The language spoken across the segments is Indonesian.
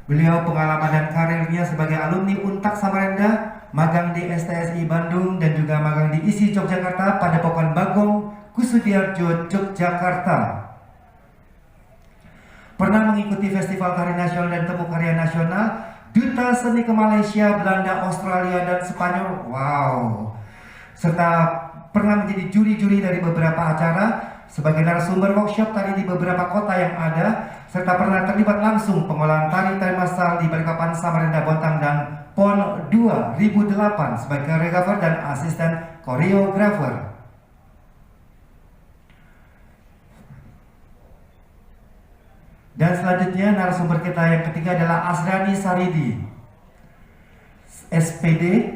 Beliau pengalaman dan karirnya sebagai alumni Untak Samarinda, magang di STSI Bandung, dan juga magang di ISI Yogyakarta, Padepokan Bagong, Kusudiarjo, Yogyakarta. Pernah mengikuti Festival Tari Nasional dan Temu Karya Nasional, Duta Seni ke Malaysia, Belanda, Australia, dan Spanyol. Wow. Serta pernah menjadi juri-juri dari beberapa acara, sebagai narasumber workshop tari di beberapa kota yang ada, serta pernah terlibat langsung pengolahan tari massal di Balikpapan, Samarinda, Bontang, dan PON 2008 sebagai koreografer dan asisten koreografer. Dan selanjutnya narasumber kita yang ketiga adalah Asrani Saridi, SPD.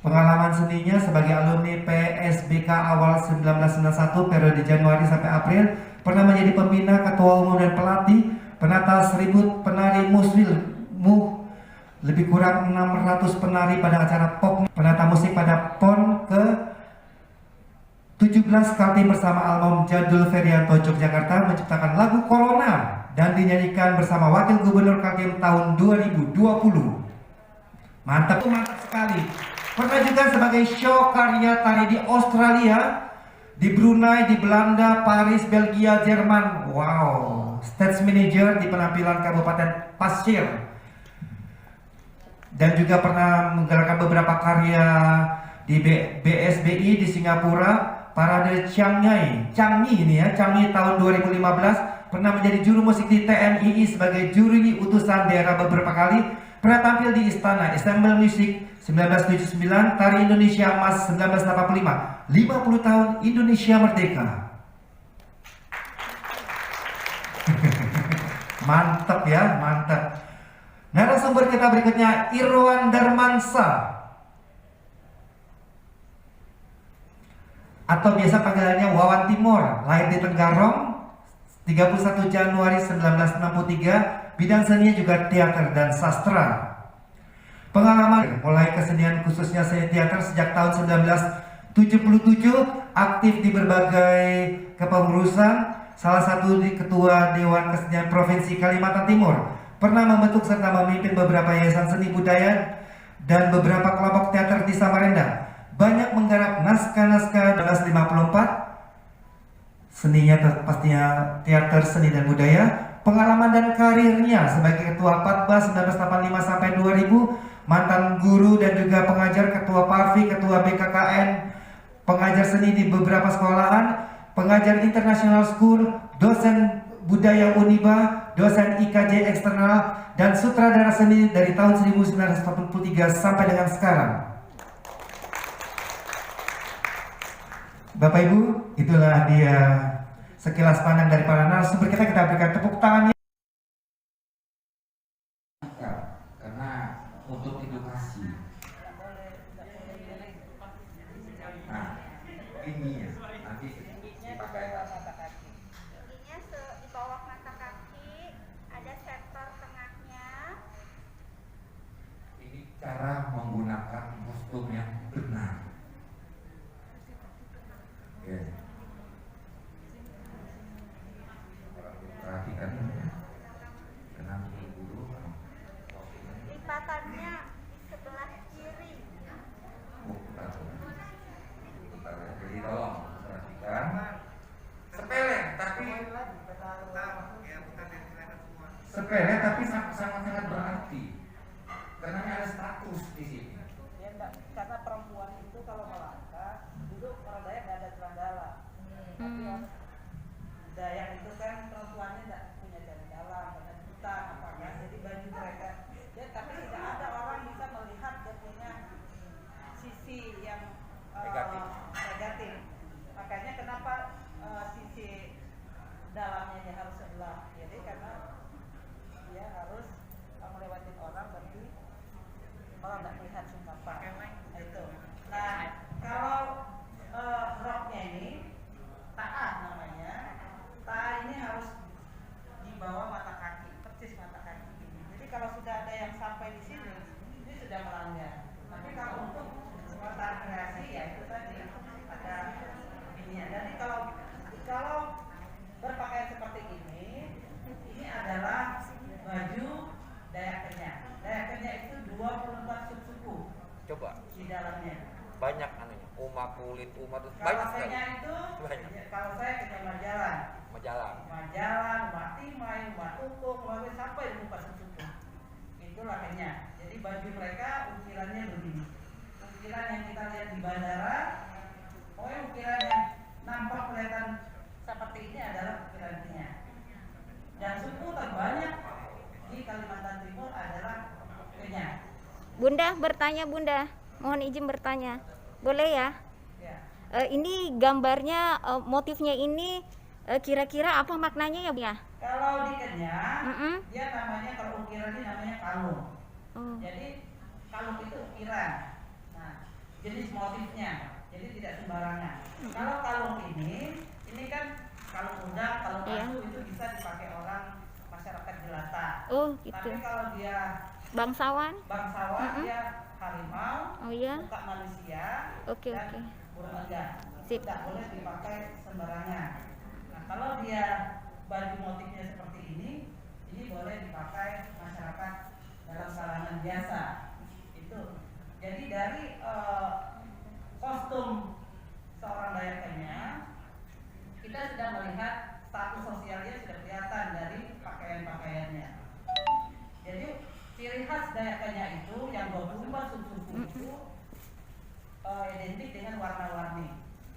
Pengalaman seninya sebagai alumni PSBK awal 1991 periode Januari sampai April, pernah menjadi pembina, ketua umum dan pelatih, penata seribut penari muswil, lebih kurang 600 penari pada acara pop, penata musik pada PON ke 17 Kaltim bersama almarhum Jadul Ferianto Yogyakarta menciptakan lagu Corona dan dinyanyikan bersama Wakil Gubernur Kaltim tahun 2020. Mantap sekali. Pernah juga sebagai show karya tari di Australia, di Brunei, di Belanda, Paris, Belgia, Jerman. Wow. Stage manager di penampilan Kabupaten Pasir. Dan juga pernah menggerakkan beberapa karya di BSBI di Singapura, Parade Changi ini ya, Changi tahun 2015. Pernah menjadi juru musik di TNII sebagai juri utusan daerah beberapa kali. Pernah tampil di Istana Ensemble Music 1979, Tari Indonesia Emas 1985, 50 tahun Indonesia Merdeka. Mantap ya, mantap. Narasumber kita berikutnya Irwan Darmansa, atau biasa panggilannya Wawan Timor, lahir di Tenggarong 31 Januari 1963. Bidang seninya juga teater dan sastra. Pengalaman mulai kesenian khususnya seni teater sejak tahun 1977, aktif di berbagai kepengurusan, salah satu di Ketua Dewan Kesenian Provinsi Kalimantan Timur. Pernah membentuk serta memimpin beberapa yayasan seni budaya dan beberapa kelompok teater di Samarinda. Banyak menggarap naskah-naskah 1954, seninya pastinya teater seni dan budaya. Pengalaman dan karirnya sebagai Ketua Patba 1985 sampai 2000, mantan guru dan juga pengajar, Ketua Parvi, Ketua BKKN, pengajar seni di beberapa sekolahan, pengajar international school, dosen budaya Uniba, dosen IKJ eksternal, dan sutradara seni dari tahun 1983 sampai dengan sekarang. Bapak Ibu, itulah dia sekilas pandang dari para narasumber kita. Kita berikan tepuk tangannya. Karena untuk edukasi. Nah, ini ya, nanti dipakai. Ininya di bawah mata kaki, ada sektor tengahnya. Ini cara menggunakan kostum yang benar. Ya. Perhatikan ya. Kenapa guru Lipatannya di sebelah kiri. Jadi tolong perhatikan. Sepele tapi sangat berarti. Karena ada status di sini. Ya, karena perempuan itu kalau melangkah dulu orang Dayak nggak ada celana. Tapi Dayak itu kan perempuannya nggak punya celana dalam, banyak buta apa kan, jadi baju mereka. Ya, tapi tidak ada orang bisa melihat dia punya sisi yang negatif. Makanya kenapa sisi dalamnya dia harus sebelah. Jadi karena dia harus melewati orang berarti orang nggak melihat sungkapan. Nah, itu. Nah, kalau roknya ini taat namanya. Taat ini harus di bawah mata kaki, persis mata kaki ini. Jadi kalau sudah ada yang sampai di sini, ini sudah melanggar. Tapi kalau untuk taat kreasi ya itu tadi ada ininya. Jadi kalau berpakaian seperti ini adalah baju kulit umat itu Kalau banyak sekali. Kenya itu, Banyak. ya, kalau saya Kenya Majalan, Majalah. Mbak Timai, Mbak Tukung, Mbak sampai di muka suku. Itulah Kenya. Jadi baju mereka ukirannya begini. Ukiran yang kita lihat di bandara, pokoknya ukiran yang nampak kelihatan seperti ini adalah ukiran Kenya. Dan suku terbanyak di Kalimantan Timur adalah Kenya. Bunda bertanya, Bunda. Mohon izin bertanya. Boleh ya? Ya. Ini gambarnya, motifnya ini kira-kira apa maknanya ya, Bu ya? Kalau di Kenya, Mm-mm. dia namanya, kalau ukiran ini namanya kalung. Oh. Jadi kalung itu ukiran. Nah, jenis motifnya. Jadi tidak sembarangan. Kalau kalung ini kan kalung udang, kalung Iya. batu itu bisa dipakai orang masyarakat jelata. Oh, gitu. Tapi kalau dia Bangsawan? bangsawan, Mm-mm. dia harimau, Oh iya. muka manusia, Oke, dan oke. burung enggan. Sip. Tidak boleh dipakai sembarangan. Nah, kalau dia baju motifnya seperti ini boleh dipakai masyarakat dalam kalangan biasa. Itu. Jadi dari kostum seorang Dayak Kenya, kita sudah melihat status sosialnya sudah kelihatan dari pakaian-pakaiannya. Jadi ciri khas Dayak Kenya itu yang 24 suku itu identik dengan warna-warni.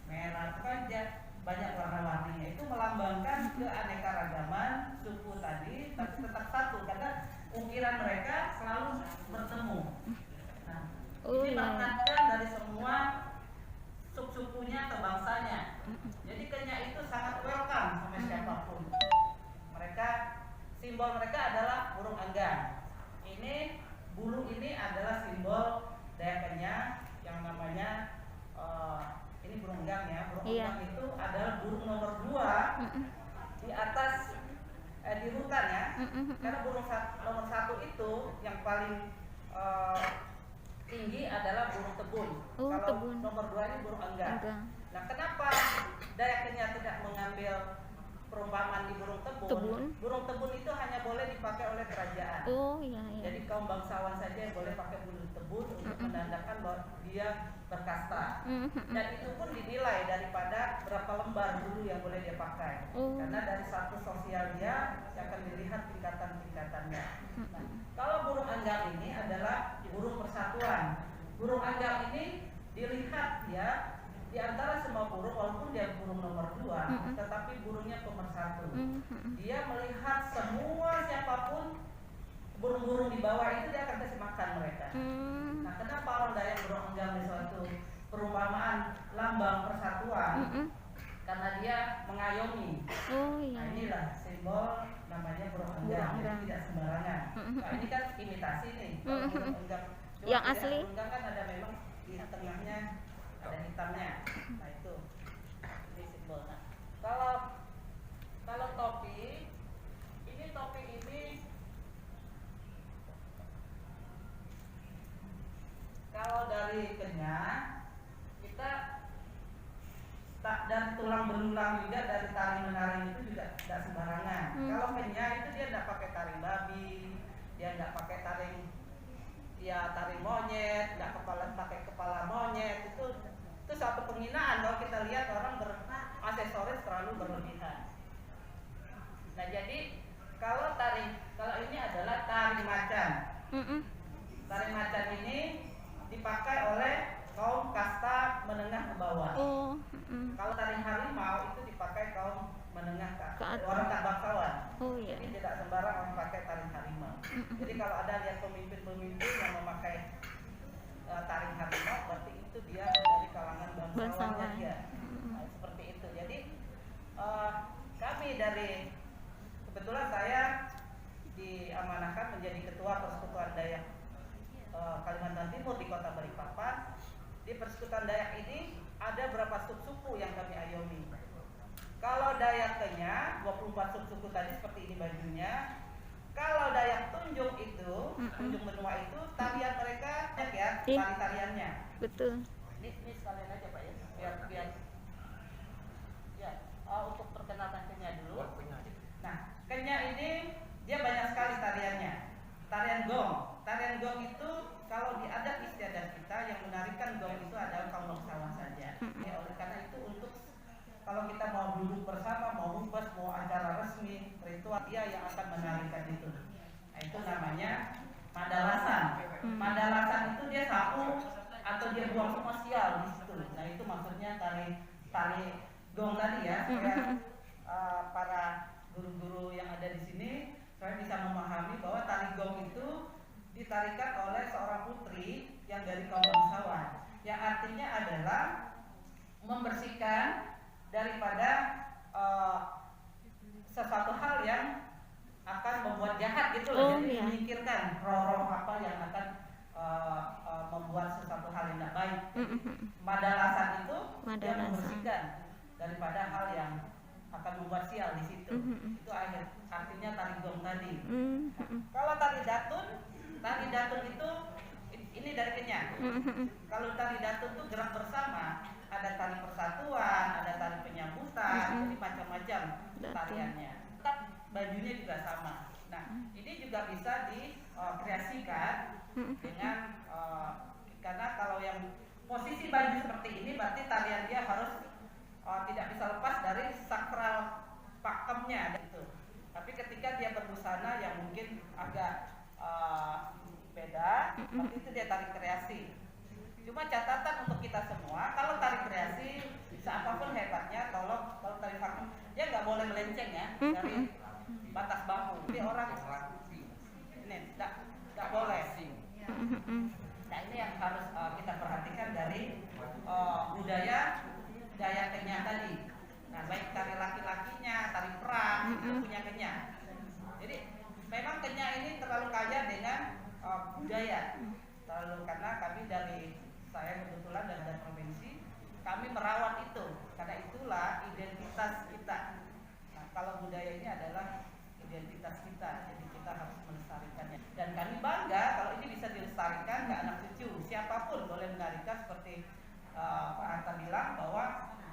Merah itu kan dia banyak warna-warninya. Itu melambangkan keanekaragaman suku tadi, tapi tetap satu karena ukiran mereka selalu bertemu. Nah, Oh, ini iya. melekat dari semua suku-sukunya ke bangsanya. Jadi Kenya itu sangat welcome sama siapapun. Mereka, simbol mereka adalah burung enggan. Ini bulu ini adalah simbol Dayak Kenya yang namanya ini burung enggang ya. Burung Iya. enggang itu adalah burung nomor 2 di atas di hutan ya. Karena burung nomor 1 itu yang paling tinggi adalah burung tebun. Oh, Kalau tebun. nomor 2 ini burung enggang. Enggang. Nah, kenapa Dayak Kenya tidak mengambil perumpamaan di burung tebun? Tebun. Burung tebun itu hanya boleh dipakai oleh kerajaan. Oh, iya, iya. Jadi kaum bangsawan saja yang boleh pakai burung tebun untuk menandakan bahwa dia berkasta. Dan itu pun dinilai daripada berapa lembar bulu yang boleh dia pakai. Oh. Karena dari status sosial dia akan dilihat tingkatan-tingkatannya. Nah, kalau burung enggang ini adalah burung persatuan. Burung enggang ini dilihat ya di antara semua burung, walaupun dia burung nomor 2, tetapi burungnya pemersatu. Dia melihat semua siapapun burung-burung di bawah itu dia akan kasih makan mereka. Nah, kenapa orang Dayak burung enggang di suatu perumpamaan lambang persatuan? Karena dia mengayomi. Oh, iya. Nah, inilah simbol namanya burung enggang. Burung Jadi enggang. tidak sembarangan. Nah, ini kan imitasi nih. Kalau burung enggang. Cuma Yang tidak asli? burung enggang kan ada memang di tengahnya ada hitamnya. Nah, itu. Ini simbol. Nah, kalau topi ini kalau dari Kenya kita dan tulang belulang juga dari tari menari itu juga tidak sembarangan. Kalau Kenya itu dia tidak pakai taring babi, dia tidak pakai taring monyet, tidak pakai kepala monyet. Itu satu penghinaan kalau kita lihat orang beraksesoris terlalu berlebihan. Nah, jadi kalau ini adalah tari macan. Tari macan ini dipakai oleh kaum kasta menengah ke bawah. Oh, Kalau tari harimau itu dipakai kaum menengah Ke atas. orang tak bangsawan. oh iya. Jadi tidak sembarang orang pakai tari harimau. Jadi kalau ada lihat pemimpin-pemimpin yang memakai tari harimau, berarti itu dia dari kalangan bangsawannya Bangsawan. dia. Nah, seperti itu. Jadi kami kebetulan saya diamanahkan menjadi ketua Persekutuan Dayak Kalimantan Timur di Kota Balikpapan. Di Persekutuan Dayak ini ada berapa subsuku yang kami ayomi. Kalau Dayak Kenya 24 subsuku tadi seperti ini bajunya. Kalau Dayak Tunjung itu, Tunjung Benua itu tarian mereka banyak ya, Iya. tariannya. Betul. Ini sekalian aja Pak ya, biar ya untuk perkenalkan Kenya dulu. Nah, Kenya ini dia banyak sekali tariannya. Tarian gong itu kalau di adat istiadat kita yang menarikan gong itu adalah kaum bangsawan saja. Ya, oleh karena itu untuk kalau kita mau duduk bersama, mau ngumpes, mau acara resmi, ritual, dia yang akan menarikan itu. Nah, itu namanya madalasan. Madalasan itu dia sapu atau dia buang semua sial di situ. Nah, itu maksudnya tari gong tadi ya. Supaya para guru-guru yang ada di sini saya bisa memahami bahwa tari gong itu ditarikan oleh seorang putri yang dari kaum bangsawan, yang artinya adalah membersihkan daripada sesuatu hal yang akan membuat jahat gitu loh. Jadi menyingkirkan roh-roh apa yang akan membuat sesuatu hal yang tidak baik. Madalasan itu dia membersihkan daripada hal yang akan membuat sial di situ. Itu artinya tari gong tadi. Kalau tari datun itu ini dari Kenyang. Kalau tari datun itu gerak bersama, ada tari persatuan, ada tari penyambutan, jadi macam-macam tariannya. Tetap bajunya juga sama. Nah, ini juga bisa dikreasikan dengan karena kalau yang posisi baju seperti ini berarti tarian dia harus tidak bisa lepas dari sakral pakemnya gitu. Tapi ketika dia berbusana yang mungkin agak beda, seperti itu dia tari kreasi. Cuma catatan untuk kita semua, kalau tari kreasi bisa apapun hebatnya, kalau tari pakem dia nggak boleh melenceng ya dari batas bahu. Jadi orang ini nggak boleh. Nah, ini yang harus kita perhatikan dari budaya Dayak Kenyah tadi. Nah, baik tari laki-lakinya, tari perang itu punya Kenyah. Jadi memang Kenyah ini terlalu kaya dengan budaya. Karena kami saya kebetulan dari provinsi, kami merawat itu. Karena itulah identitas kita. Nah, kalau budaya ini adalah identitas kita, jadi kita harus melestarikannya. Dan kami bangga kalau ini bisa dilestarikan ke anak cucu. Siapapun boleh menarikan seperti Pak Arta bilang bahwa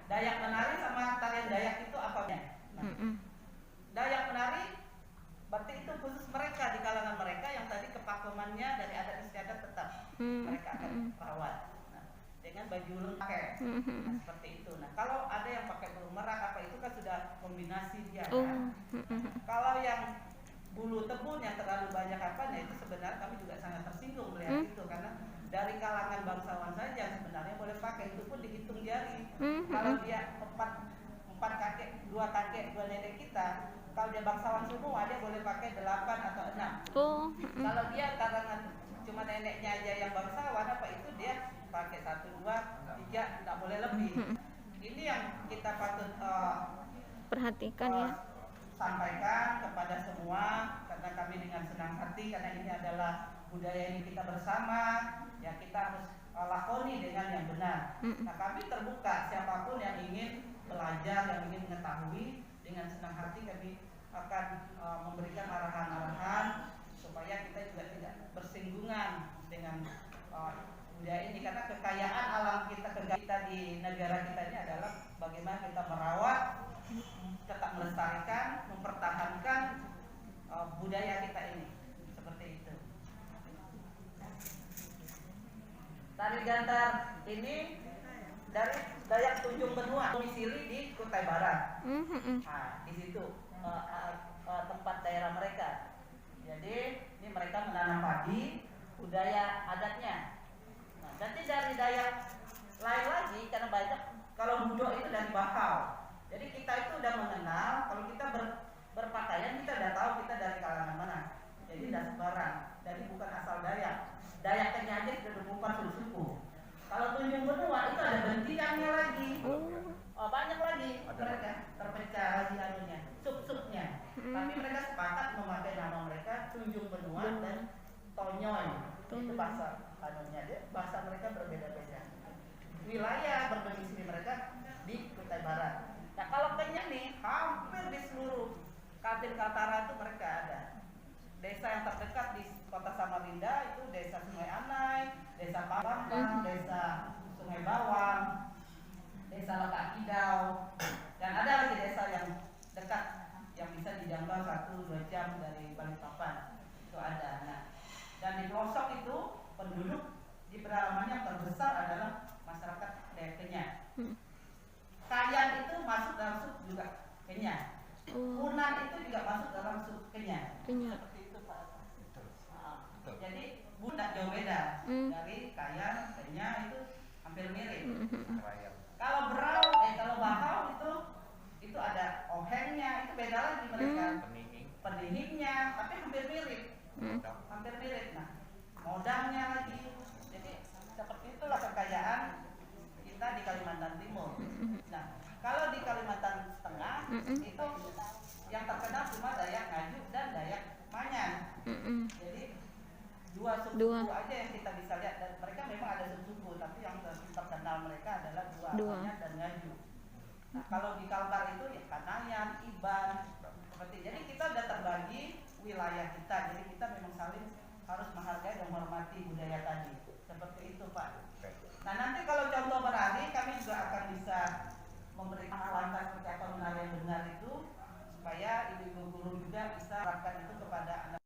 Dayak menari sama tarian Dayak itu apa? Nah, Dayak menari berarti itu khusus mereka, di kalangan mereka yang tadi kepakemannya dari adat istiadat tetap mereka akan rawat. Nah, dengan baju lengkap, nah, seperti itu. Nah, kalau ada yang pakai burung merak apa itu kan sudah kombinasi dia kan. Kalau yang bulu tebun yang terlalu banyak ya itu sebenarnya kami juga sangat tersinggung melihat itu, karena dari kalangan bangsawan saja sebenarnya boleh pakai, itu pun dihitung jari. Kalau dia empat kakek, dua nenek kita, kalau dia bangsawan semua dia boleh pakai 8 atau 6. Kalau dia kalangan cuma neneknya aja yang bangsawan apa itu dia pakai 1, 2, 3, nggak boleh lebih. Ini yang kita patut perhatikan ya. Sampaikan kepada semua, karena kami dengan senang hati, karena ini adalah budaya ini kita bersama, ya kita harus lakoni dengan yang benar. Nah, kami terbuka siapapun yang ingin belajar, yang ingin mengetahui, dengan senang hati kami akan memberikan arahan-arahan supaya kita juga tidak bersinggungan dengan budaya ini, karena kekayaan alam kita di negara kita ini adalah bagaimana kita merawat, tetap melestarikan, mempertahankan budaya kita ini, seperti itu. Tari Gantar ini dari Dayak Tunjung Benua, domisili di Kutai Barat. Nah, di situ tempat daerah mereka. Jadi ini mereka menanam padi, budaya adatnya. Nah, jadi dari Dayak lain lagi, karena banyak, kalau Budo itu dari Bakau. Jadi kita itu udah mengenal, kalau kita berpakaian kita udah tahu kita dari kalangan mana. Jadi udah sebarang, jadi bukan asal Dayak. Dayak Kenyah aja sudah 24 suku. Kalau Tunjung Benua itu ada bentiangnya lagi. Banyak lagi mereka terpecah lagi anunya, sub-subnya. Tapi mereka sepakat memakai nama mereka Tunjung Benua dan Tonyoy. Itu bahasa anunya, bahasa mereka berbeda-beda. Wilayah berdomisili mereka di Kutai Barat. Nah, kalau Kenyah nih hampir di seluruh Kaltim Kaltara itu mereka ada. Desa yang terdekat di Kota Samarinda itu Desa Sungai Anai, Desa Pabangkang, Desa Sungai Bawang, Desa Lekakidau, dan ada lagi desa yang dekat yang bisa dijangkau 1-2 jam dari Balikpapan. Itu ada. Nah, dan di pelosok itu penduduk hampir mirip. Nah, modalnya lagi. Jadi seperti itulah kekayaan kita di Kalimantan Timur. Nah, kalau di Kalimantan Tengah itu yang terkenal cuma Dayak Ngaju dan Dayak Manyan. Jadi dua suku aja yang kita bisa lihat, dan mereka memang ada suku, tapi yang terkenal mereka adalah dua Manyan dan Ngaju. Nah, kalau di Kalbar itu ya Kanayan, Iban, seperti. Jadi kita udah terbagi wilayah kita. Jadi kita memang saling harus menghargai dan menghormati budaya tadi. Seperti itu, Pak. Nah, nanti kalau contoh beralih, kami juga akan bisa memberikan langkah seperti apa menari yang benar itu, supaya ibu-ibu guru juga bisa terapkan itu kepada anak.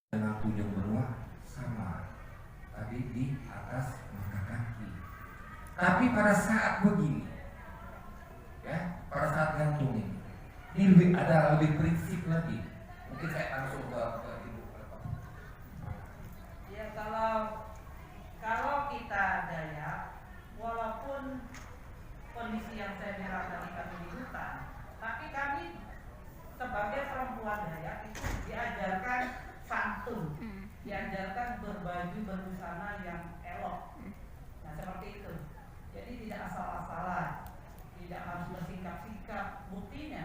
Dengan tunjung beruang sama, tadi di atas mata kaki. Tapi pada saat begini, ya, pada saat gantung ini lebih prinsip lagi. Mungkin saya langsung ke ibu. Ya, kalau kita Dayak, walaupun kondisi yang saya bilang tadi kami di hutan, tapi kami sebagai perempuan Dayak itu diajarkan santun, diajarkan berbaju berbusana yang elok. Nah, seperti itu. Jadi tidak asal-asalan, tidak harus bersikap-sikap. Buktinya,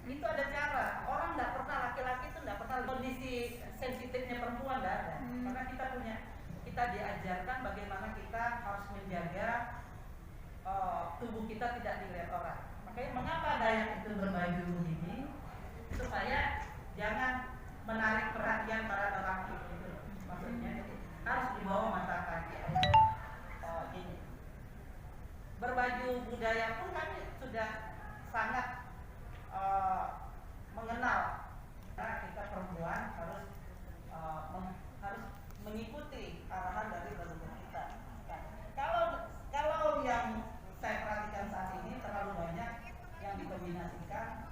itu ada cara. Orang tidak pernah, laki-laki itu tidak pernah kondisi sensitifnya perempuan tidak ada. Karena kita diajarkan bagaimana kita harus menjaga tubuh kita tidak dilihat orang. Makanya mengapa Dayak itu berbaju begini, supaya jangan menarik perhatian para lelaki itu. Maksudnya harus dibawa mata kaki. Ini berbaju budaya pun kami sudah sangat mengenal. Nah, kita perempuan harus mengikuti arahan dari leluhur kita. Nah, kalau yang saya perhatikan saat ini terlalu banyak yang dikombinasikan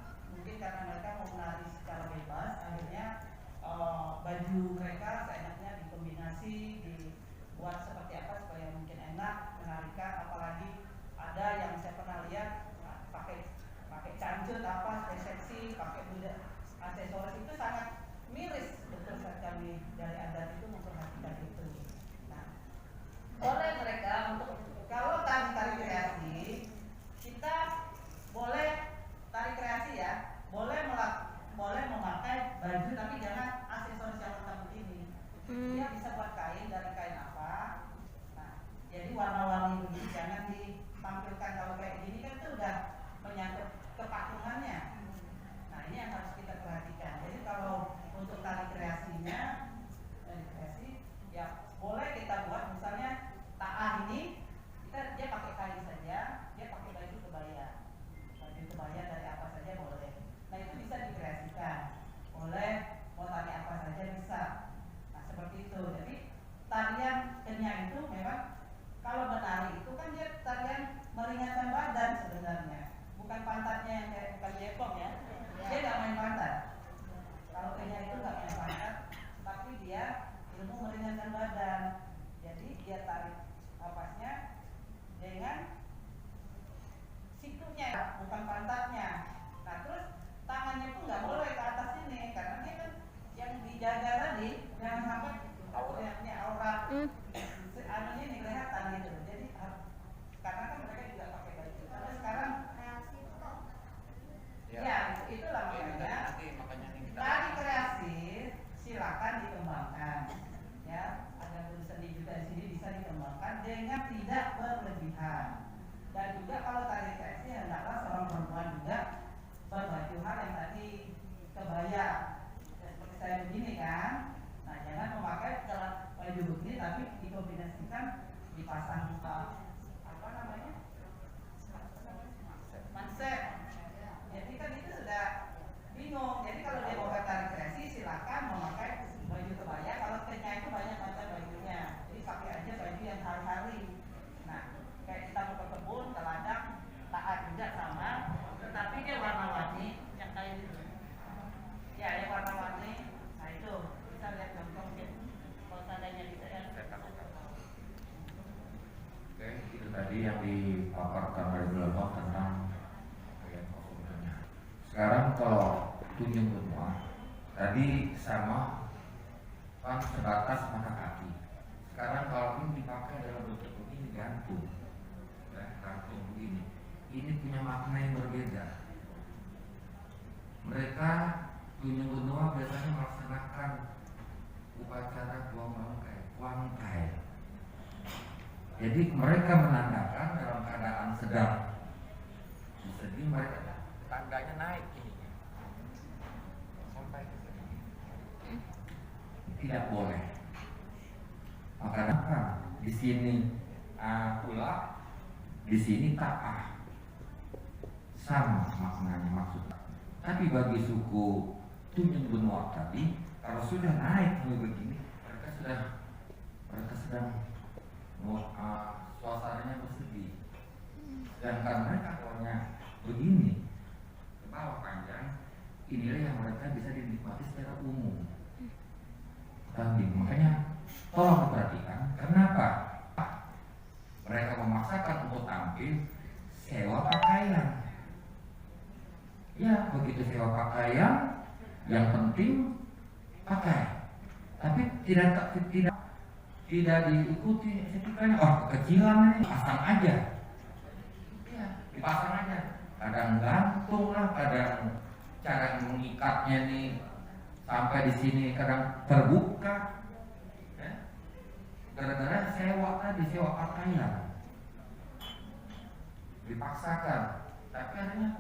kalau tunjung benua tadi sama kan sebatas mata kaki. Sekarang kalau ini dipakai dalam bentuk begini gantung, ya, gantung begini, ini punya makna yang berbeda. Mereka tunjung benua biasanya melaksanakan upacara buang bangkai. Jadi mereka menandakan dalam keadaan sedang sedih, mereka tandanya naik ini sampai ke sini. Tidak boleh. Maka di sini pula, di sini ta'ah, sama maknanya maksudnya. Tapi bagi suku tunjung benua tadi, kalau sudah naik begini, mereka sedang suasananya bersedih. Sedangkan mereka kalaunya begini ke bawah panjang, inilah yang mereka bisa dinikmati secara umum. Makanya tolong diperhatikan, kenapa mereka memaksakan untuk tampil sewa pakaian. Ya, begitu sewa pakaian, yang penting pakai. Tapi tidak diikuti etikanya. Oh, kekecilan ini pasang aja. Ya, dipasang aja. Kadang gantung lah, kadang cara mengikatnya nih sampai di sini kadang terbuka. Ya. Gara-gara sewa pakaian. Dipaksakan. Tapi akhirnya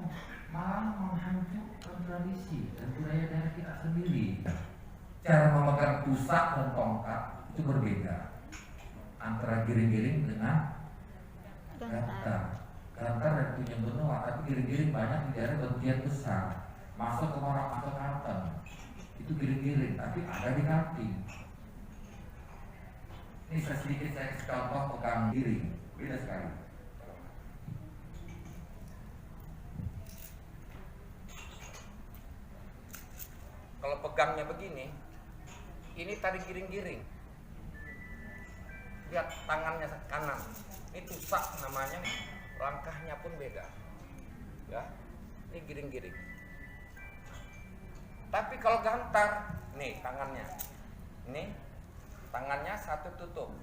malah menghancurkan tradisi dan budaya daerah kita sendiri. Cara memegang pusat dan tongkat itu berbeda antara giring-giring dengan gantar. Gantar dan tunjung benua, tapi giring-giring banyak di daerah bagian besar. Masuk ke Marak, masuk ke Kalteng, itu giring-giring, tapi ada di Kaltim. Ini sedikit saya kasih contoh pegang giring, beda sekali. Kalau pegangnya begini, ini tadi giring-giring. Lihat tangannya kanan. Ini tusak namanya, langkahnya pun beda. Ya, ini giring-giring. Tapi kalau gantar, nih tangannya. Ini tangannya satu tutup.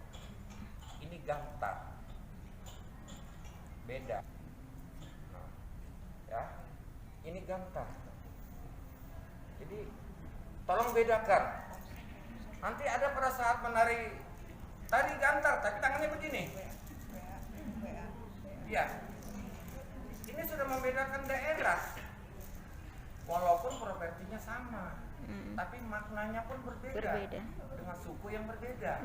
Ini gantar. Beda. Nah, ya. Ini gantar. Jadi tolong bedakan. Nanti ada pada saat menari tadi gantar, tapi tangannya begini. Ya, ini sudah membedakan daerah. Walaupun propertinya sama, tapi maknanya pun berbeda. Dengan suku yang berbeda.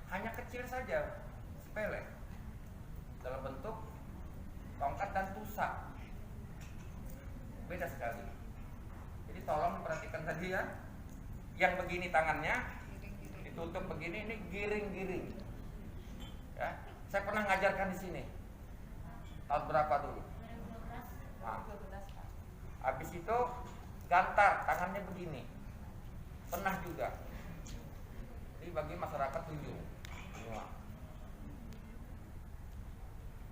Hanya kecil saja, sepele. Dalam bentuk tongkat dan tusak. Beda sekali. Jadi tolong perhatikan tadi ya. Yang begini tangannya ditutup begini, ini giring-giring. Ya, saya pernah ngajarkan di sini. Tahun berapa dulu? Nah, habis itu gantar, tangannya begini. Pernah juga. Ini bagi masyarakat Tunjung.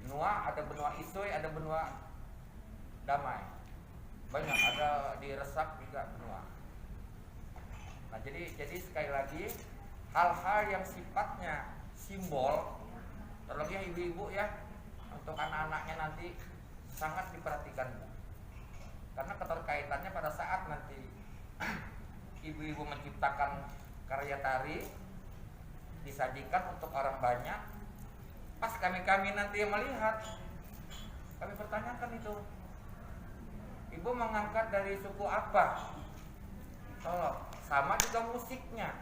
Benua ada benua Isoy, ada benua Damai. Banyak, ada di Resak juga benua. Nah, jadi sekali lagi hal-hal yang sifatnya simbol, terlebih ibu-ibu ya, untuk anak-anaknya nanti sangat diperhatikan, karena keterkaitannya pada saat nanti ibu-ibu menciptakan karya tari disajikan untuk orang banyak, pas kami nanti yang melihat, kami pertanyakan itu, ibu mengangkat dari suku apa? Tolong, sama juga musiknya,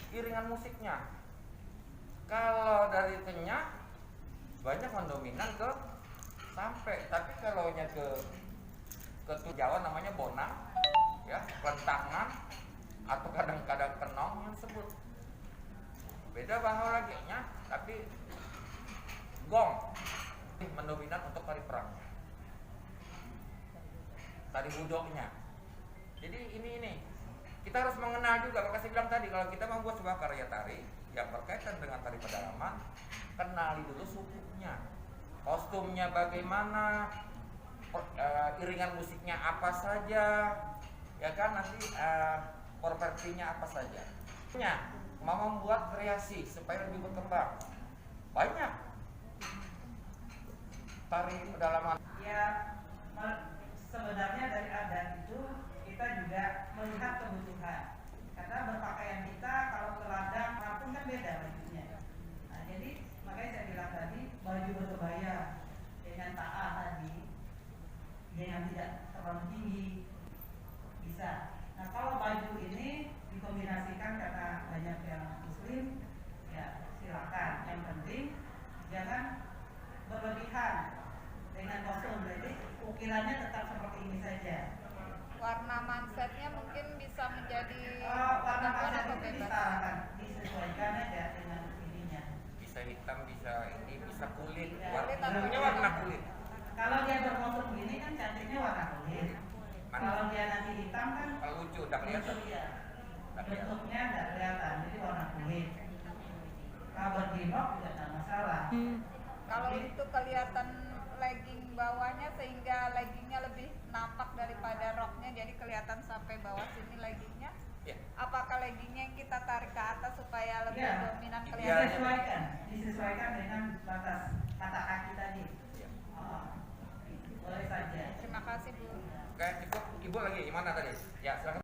iringan musiknya. Kalau dari Kenyah banyak mendominan ke sampai, tapi kalau nya ke Jawa namanya bonang, ya, lentangan atau kadang-kadang kenong yang disebut. Beda bahasa lagi nya, tapi gong mendominan untuk tari perang, tari budoknya. Jadi ini kita harus mengenal juga. Maka saya bilang tadi, kalau kita membuat sebuah karya tari yang berkaitan dengan tari pedalaman, kenali dulu sukunya, kostumnya bagaimana, iringan musiknya apa saja, ya kan, nanti propertinya apa saja. Mau membuat kreasi supaya lebih berkembang. Banyak tari pedalaman. Ya, sebenarnya dari adat itu kita juga melihat kebutuhan. Karena berpakaian kita kalau ke ladang kampung kan beda bajunya. Nah, jadi makanya saya bilang tadi baju berkebaya dengan taah tadi yang tidak terlalu tinggi bisa. Nah, kalau baju ini dikombinasikan karena banyak yang muslim, ya silakan. Yang penting jangan berlebihan dengan kostum. Jadi ukirannya tetap seperti ini saja. Warna mansetnya mungkin bisa menjadi Warna perempuan manset atau itu bebas. disesuaikan aja dengan ininya. Bisa hitam, bisa ini, bisa kulit. Kulit atau Warnanya warna. warna kulit. Kalau dia berkostum gini kan cantiknya warna kulit. Mana? Kalau dia nanti hitam kan Kalau lucu, udah kelihatan. ya. Udah kelihatan. Bentuknya nggak kelihatan, jadi warna kulit. Kalau bergimok juga tidak masalah. Kalau itu kelihatan legging bawahnya sehingga leggingnya lebih nampak daripada roknya, jadi kelihatan sampai bawah sini leggingnya. Ya. Apakah leggingnya yang kita tarik ke atas supaya lebih Iya. dominan Iya. kelihatan? Disesuaikan dengan batas mata kaki tadi. Ya. Boleh saja. Terima kasih Bu. Oke, cukup. Ibu lagi gimana tadi? Ya, silakan.